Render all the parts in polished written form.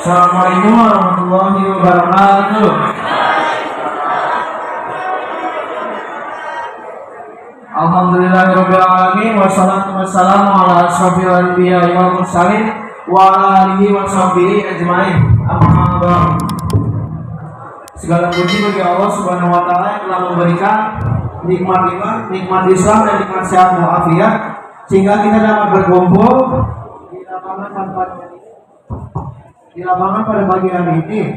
Assalamualaikum warahmatullahi wabarakatuh. Alhamdulillahirabbil alamin wassalatu wassalamu ala asyrofil anbiya'i wal mursalin wa ala alihi wa sahbihi ajmain. Amma ba'd. Segala puji bagi Allah Subhanahu wa taala yang telah memberikan nikmat iman, nikmat Islam dan nikmat sehat walafiat sehingga kita dapat berkumpul di lapangan pada pagi hari ini.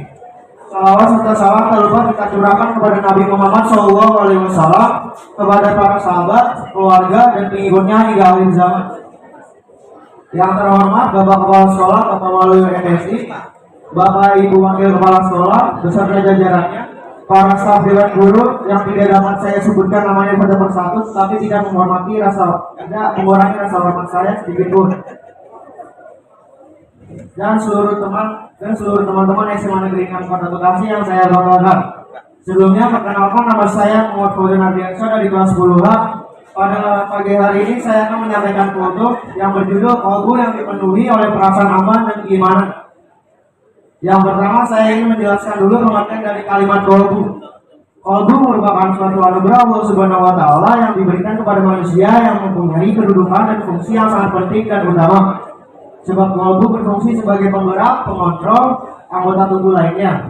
Salawat serta salam tak lupa kita curahkan kepada Nabi Muhammad SAW, kepada para sahabat, keluarga, dan pengikutnya hingga akhir zaman. Yang terhormat Bapak Kepala Sekolah Bapak Waluyo MSI, Bapak Ibu Wakil Kepala Sekolah beserta jajarannya, para staf dewan guru yang tidak dapat saya sebutkan namanya pada persatu, tapi tidak mengurangi rasa hormat saya sedikit pun. Dan seluruh teman-teman SMA Negeri 6 Kota Bekasi yang saya banggakan. Sebelumnya perkenalkan, nama saya Muhammad Fauzan Ardiansyah dari kelas 10A. Pada pagi hari ini saya akan menyampaikan foto yang berjudul Qalbu yang dipenuhi oleh perasaan aman dan keimanan. Yang pertama saya ingin menjelaskan dulu pengertian dari kalimat qalbu. Qalbu merupakan suatu anugerah Allah Subhanahu wa taala yang diberikan kepada manusia yang mempunyai kedudukan dan fungsi yang sangat penting dan utama. Sebab qalbu berfungsi sebagai penggerak, pengontrol anggota tubuh lainnya.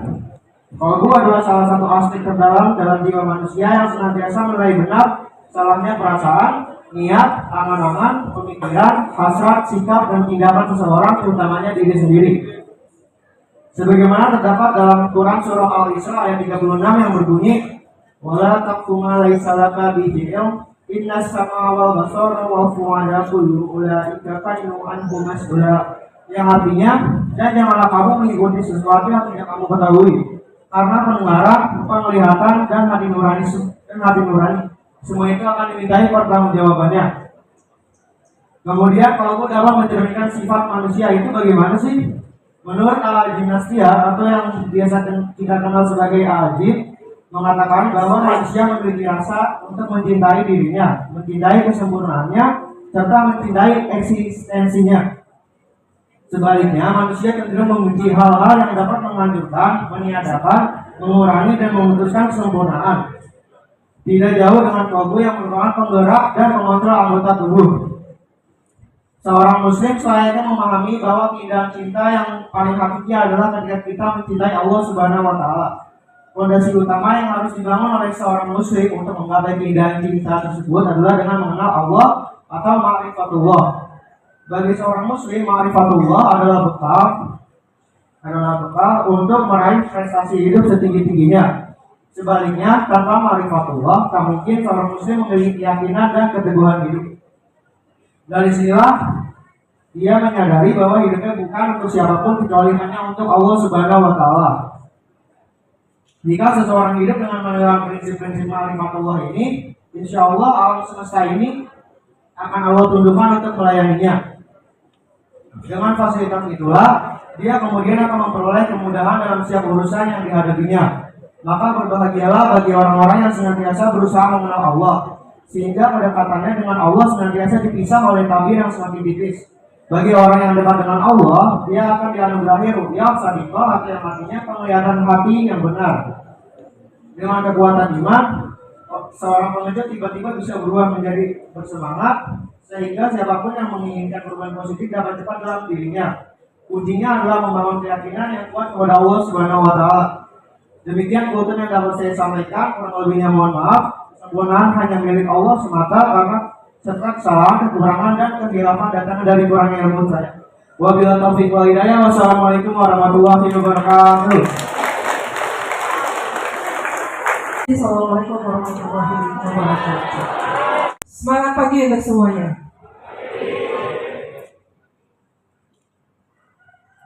Qalbu adalah salah satu aspek terdalam dalam jiwa manusia yang senantiasa menilai benar salahnya perasaan, niat, angan-angan, pemikiran, hasrat, sikap, dan tindakan seseorang, terutamanya diri sendiri. Sebagaimana terdapat dalam Quran surah Al-Isra ayat 36 yang berbunyi, "Wala taqfu ma laysa laka bihi ilm, innas sam'a wal basara wal fu'ada kullu ulaika kanu anhu mas'ula." Yang artinya, dan janganlah kamu mengikuti sesuatu yang tidak kamu ketahui, karena pendengaran, penglihatan, dan hati nurani semua itu akan dimintai pertanggungjawabannya. Kemudian kalau dapat mencerminkan sifat manusia itu bagaimana sih? Menurut Al-Jinastia atau yang biasa kita kenal sebagai Al-Jin, mengatakan bahwa manusia memiliki rasa untuk mencintai dirinya, mencintai kesempurnaannya, serta mencintai eksistensinya. Sebaliknya, manusia cenderung membenci hal-hal yang dapat menghancurkan, meniadakan, mengurangi, dan memutuskan kesempurnaan. Tidak jauh dengan qalbu yang merupakan penggerak dan mengontrol anggota tubuh. Seorang muslim selayaknya memahami bahwa keindahan cinta yang paling hakiki adalah ketika kita mencintai Allah Subhanahu wa taala. Fondasi utama yang harus dibangun oleh seorang muslim untuk menggapai keindahan cinta tersebut adalah dengan mengenal Allah atau ma'rifatullah. Bagi seorang muslim, ma'rifatullah adalah bekal untuk meraih prestasi hidup setinggi-tingginya. Sebaliknya, tanpa ma'rifatullah, tak mungkin seorang muslim memiliki keyakinan dan keteguhan hidup. Dari sinilah dia menyadari bahwa hidupnya bukan untuk siapapun kecuali hanya untuk Allah Subhanahu wa taala. Jika seseorang hidup dengan menerapkan prinsip-prinsip ma'rifatullah ini, insya Allah alam semesta ini akan Allah tundukkan untuk melayaninya. Dengan fasilitas itulah, dia kemudian akan memperoleh kemudahan dalam setiap urusan yang dihadapinya. Maka berbahagialah bagi orang-orang yang senantiasa berusaha mengenal Allah, sehingga kedekatannya dengan Allah senantiasa dipisah oleh tabir yang semakin tipis. Bagi orang yang dekat dengan Allah, dia akan dianugerahi ru'yah shadiqah atau yang artinya penglihatan hati yang benar. Dengan kekuatan iman, seorang pengecut tiba-tiba bisa berubah menjadi bersemangat, sehingga siapapun yang menginginkan perubahan positif dapat cepat dalam dirinya. Kuncinya adalah membangun keyakinan yang kuat kepada Allah Subhanahu wa taala. Demikian keutama yang dapat saya sampaikan, kurang lebihnya mohon maaf. Kesempurnaan hanya milik Allah semata, karena serta kesalahan, kekurangan, dan kehilafan datang dari kurangnya ilmu saya. Wabillahi taufiq wal hidayah. Wassalamualaikum warahmatullahi wabarakatuh. Assalamualaikum warahmatullahi wabarakatuh. Semangat pagi untuk semuanya.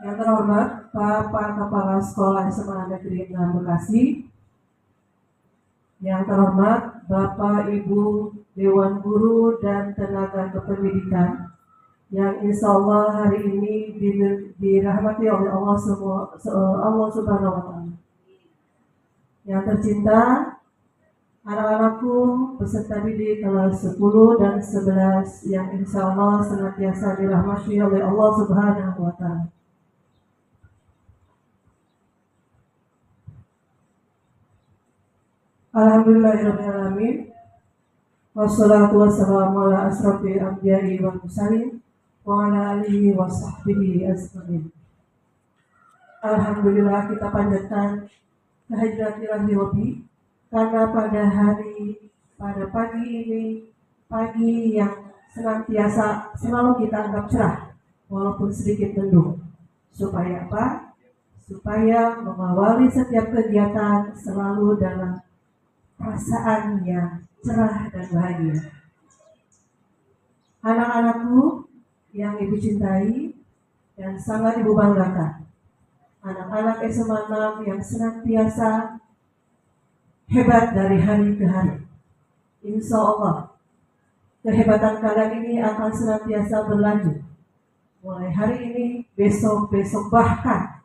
Yang terhormat Bapak Kepala Sekolah SMA Negeri 6 Bekasi, yang terhormat Bapak Ibu Dewan Guru dan Tenaga Kependidikan, yang insya Allah hari ini dirahmati oleh Allah Subhanahu wa taala. Yang tercinta, anak-anakku peserta didik kelas 10 dan 11 yang insya Allah senantiasa dirahmati oleh Allah Subhanahu wa taala. Alhamdulillahirrahmanirrahim. Wassalatu wassalamu ala asrofil anbiya'i wal mursalin wa ala alihi wa sahbihi ajmain. Alhamdulillah kita panjatkan kehadirat ilahi Rabbi, karena pada pagi ini, pagi yang senantiasa selalu kita anggap cerah walaupun sedikit mendung. Supaya apa? Supaya mengawali setiap kegiatan selalu dalam perasaan yang cerah dan bahagia. Anak-anakku yang ibu cintai dan sangat ibu banggakan, anak-anak SMA 6 yang senantiasa hebat dari hari ke hari. Insya Allah kehebatan kalian ini akan senantiasa berlanjut, mulai hari ini, besok, bahkan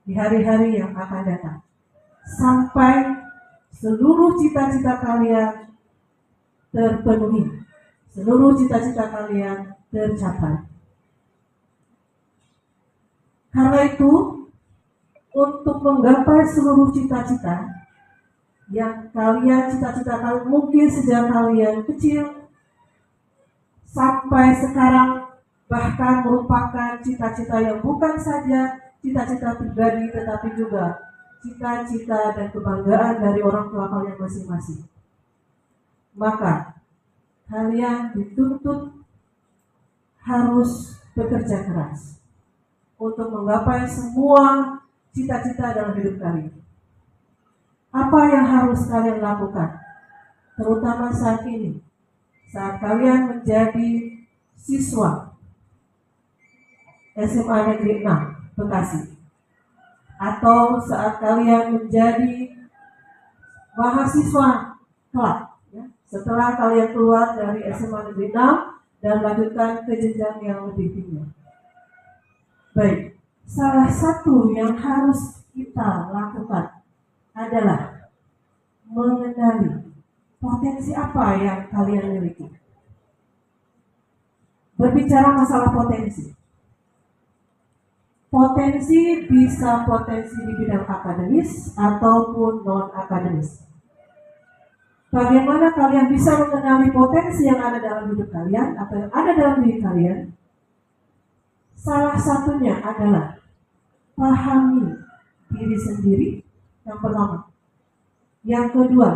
di hari-hari yang akan datang, sampai seluruh cita-cita kalian terpenuhi, seluruh cita-cita kalian tercapai. Karena itu, untuk menggapai seluruh cita-cita yang kalian cita-citakan mungkin sejak kalian kecil sampai sekarang, bahkan merupakan cita-cita yang bukan saja cita-cita pribadi, tetapi juga cita-cita dan kebanggaan dari orang tua kalian masing-masing. Maka kalian dituntut harus bekerja keras untuk menggapai semua cita-cita dalam hidup kalian. Apa yang harus kalian lakukan, terutama saat ini, saat kalian menjadi siswa SMA Negeri 6 Bekasi, atau saat kalian menjadi mahasiswa kelak, setelah kalian keluar dari SMA Negeri 6 dan lanjutkan ke jenjang yang lebih tinggi. Baik, salah satu yang harus kita lakukan adalah mengenali potensi apa yang kalian miliki. Berbicara masalah potensi bisa potensi di bidang akademis ataupun non-akademis. Bagaimana kalian bisa mengenali potensi yang ada dalam hidup kalian atau yang ada dalam diri kalian? Salah satunya adalah pahami diri sendiri, yang pertama. Yang kedua,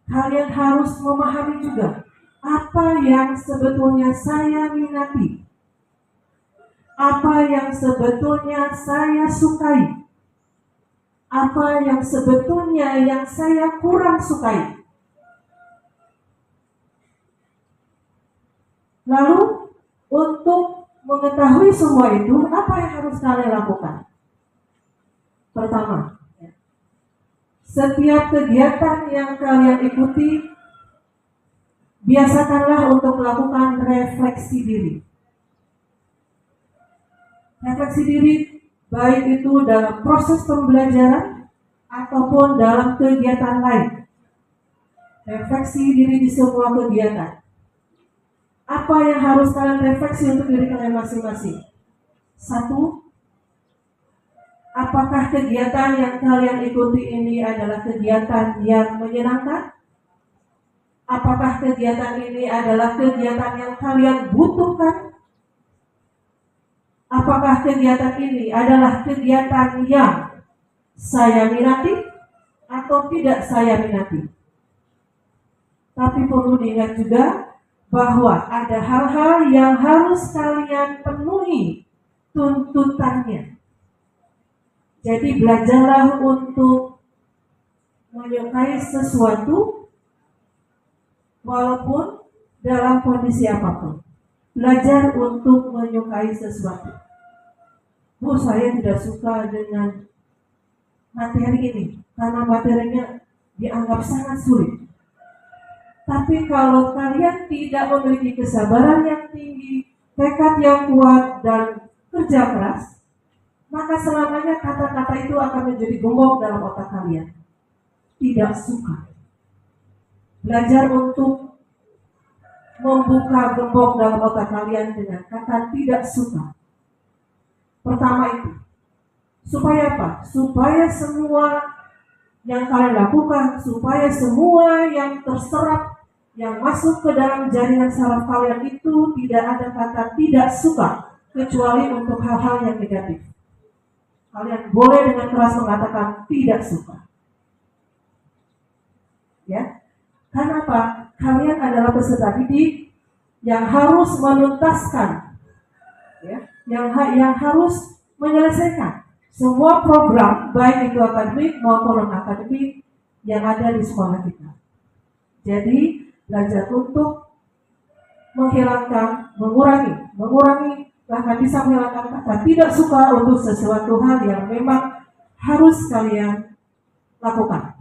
kalian harus memahami juga apa yang sebetulnya saya minati, apa yang sebetulnya saya sukai, apa yang sebetulnya yang saya kurang sukai. Lalu untuk mengetahui semua itu, apa yang harus kalian lakukan? Pertama, setiap kegiatan yang kalian ikuti, biasakanlah untuk melakukan refleksi diri. Refleksi diri baik itu dalam proses pembelajaran ataupun dalam kegiatan lain. Refleksi diri di semua kegiatan. Apa yang harus kalian refleksi untuk diri kalian masing-masing? Satu, apakah kegiatan yang kalian ikuti ini adalah kegiatan yang menyenangkan? Apakah kegiatan ini adalah kegiatan yang kalian butuhkan? Apakah kegiatan ini adalah kegiatan yang saya minati atau tidak saya minati? Tapi perlu diingat juga bahwa ada hal-hal yang harus kalian penuhi tuntutannya. Jadi belajarlah untuk menyukai sesuatu walaupun dalam kondisi apapun. Belajar untuk menyukai sesuatu. Bu, saya tidak suka dengan materi ini karena materinya dianggap sangat sulit. Tapi kalau kalian tidak memiliki kesabaran yang tinggi, tekad yang kuat, dan kerja keras, maka selamanya kata-kata itu akan menjadi gembok dalam otak kalian. Tidak suka. Belajar untuk membuka gembok dalam otak kalian dengan kata tidak suka. Pertama itu. Supaya apa? Supaya semua yang kalian lakukan supaya semua yang terserap, yang masuk ke dalam jaringan saraf kalian itu tidak ada kata tidak suka, kecuali untuk hal-hal yang negatif. Kalian boleh dengan keras mengatakan tidak suka. Ya, karena apa? Kalian adalah peserta didik yang harus menuntaskan, ya, yang harus menyelesaikan semua program, baik itu akademik maupun non-akademik yang ada di sekolah kita. Jadi, belajar untuk menghilangkan, mengurangi, bahkan bisa menghilangkan kata tidak suka untuk sesuatu hal yang memang harus kalian lakukan.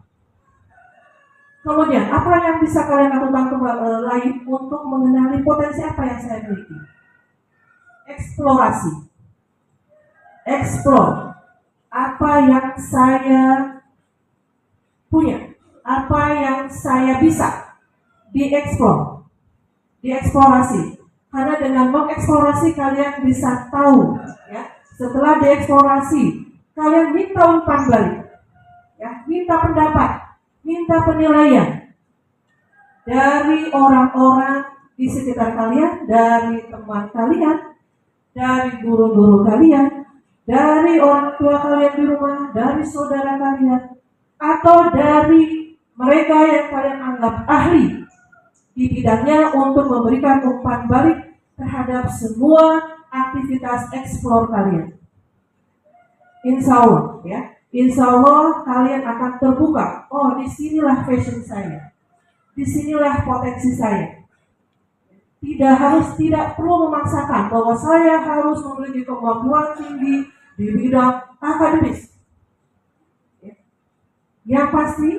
Kemudian, apa yang bisa kalian lakukan lain untuk mengenali potensi apa yang saya miliki? Eksplorasi. Explore. Apa yang saya punya, apa yang saya bisa, dieksplorasi. Karena dengan mengeksplorasi kalian bisa tahu, ya. Setelah dieksplorasi, kalian minta umpan balik, ya, minta pendapat, minta penilaian dari orang-orang di sekitar kalian, dari teman kalian, dari guru-guru kalian, dari orang tua kalian di rumah, dari saudara kalian, atau dari mereka yang kalian anggap ahli di bidangnya untuk memberikan umpan balik terhadap semua aktivitas eksplor kalian. Insya Allah, ya, insya Allah kalian akan terbuka. Oh, disinilah passion saya, disinilah potensi saya. Tidak perlu memaksakan bahwa saya harus memiliki kemampuan tinggi di bidang akademis. Yang pasti,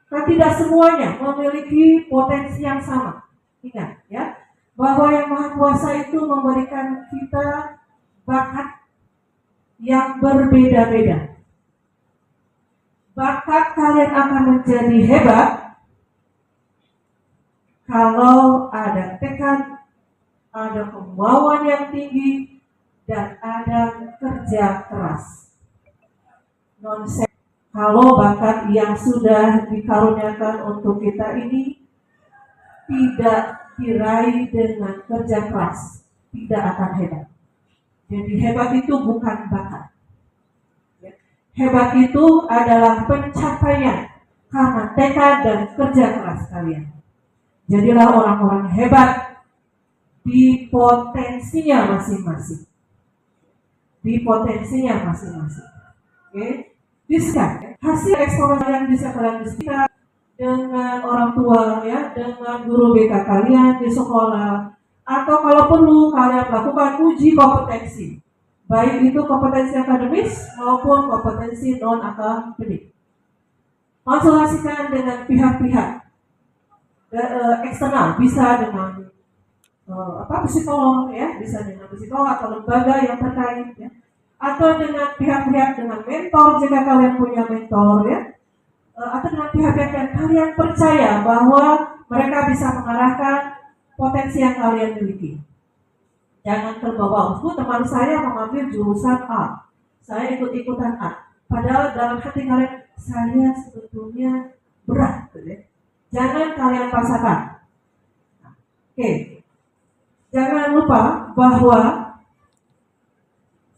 kan tidak semuanya memiliki potensi yang sama. Ingat, ya, bahwa Yang Maha Kuasa itu memberikan kita bakat yang berbeda-beda. Bakat kalian akan menjadi hebat kalau ada tekad, ada kemauan yang tinggi, dan ada kerja keras. Kalau bakat yang sudah dikaruniakan untuk kita ini tidak diraih dengan kerja keras, tidak akan hebat. Jadi hebat itu bukan bakat. Hebat itu adalah pencapaian karena tekad dan kerja keras kalian. Jadilah orang-orang hebat di potensinya masing-masing. Oke? Diskan. Hasil eksplorasi yang bisa kalian diskusikan dengan orang tua, ya, dengan guru BK kalian di sekolah, atau kalau perlu kalian lakukan uji kompetensi, baik itu kompetensi akademis maupun kompetensi non akademik. Konsultasikan dengan pihak-pihak eksternal, bisa dengan psikolog, ya, bisa dengan psikolog atau lembaga yang terkait, ya, atau dengan pihak-pihak, dengan mentor jika kalian punya mentor, ya, atau dengan pihak-pihak yang kalian percaya bahwa mereka bisa mengarahkan potensi yang kalian miliki. Jangan terbawa, teman saya mengambil jurusan A, saya ikut-ikutan A, padahal dalam hati kalian saya sebetulnya berat, ya. Jangan kalian paksakan. Oke. Jangan lupa bahwa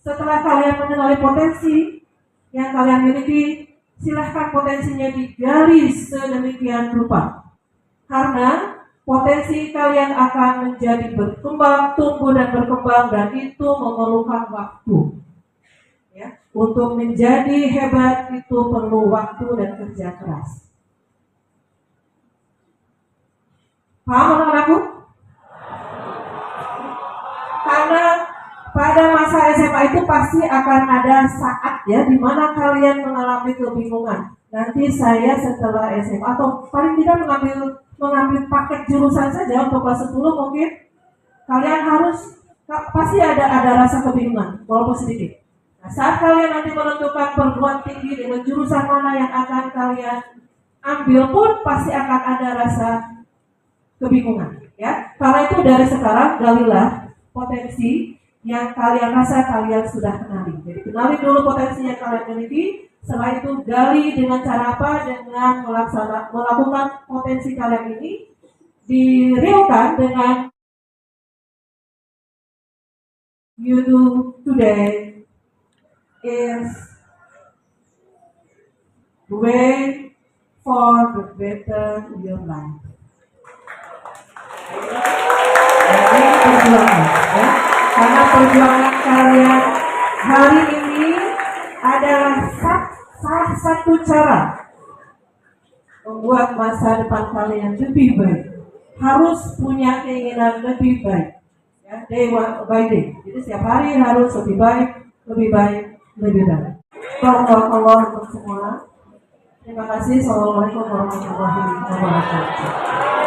setelah kalian mengenali potensi yang kalian miliki, silahkan potensinya digali sedemikian rupa. Karena potensi kalian akan menjadi berkembang, tumbuh dan berkembang, dan itu memerlukan waktu. Ya, untuk menjadi hebat itu perlu waktu dan kerja keras. Paham anak-anakku? Karena pada masa SMA itu pasti akan ada saat, ya, di mana kalian mengalami kebingungan. Nanti saya setelah SMA atau paling tidak mengambil paket jurusan saja untuk kelas 10 mungkin kalian harus pasti ada rasa kebingungan walaupun sedikit. Nah, saat kalian nanti menentukan perguruan tinggi dengan jurusan mana yang akan kalian ambil pun pasti akan ada rasa kebingungan, ya. Karena itu dari sekarang galilah potensi yang kalian rasa kalian sudah kenali. Jadi kenali dulu potensi yang kalian miliki. Setelah itu gali dengan cara apa? Dengan melakukan potensi kalian ini direalkan dengan you do today is the way for the better your life. Ini perjuangan, ya. Karena perjuangan kalian hari ini adalah salah satu cara membuat masa depan kalian lebih baik. Harus punya keinginan lebih baik, ya, day by day. Jadi setiap hari harus lebih baik, lebih baik, lebih baik. Allah untuk semua. Terima kasih. Assalamualaikum warahmatullahi wabarakatuh.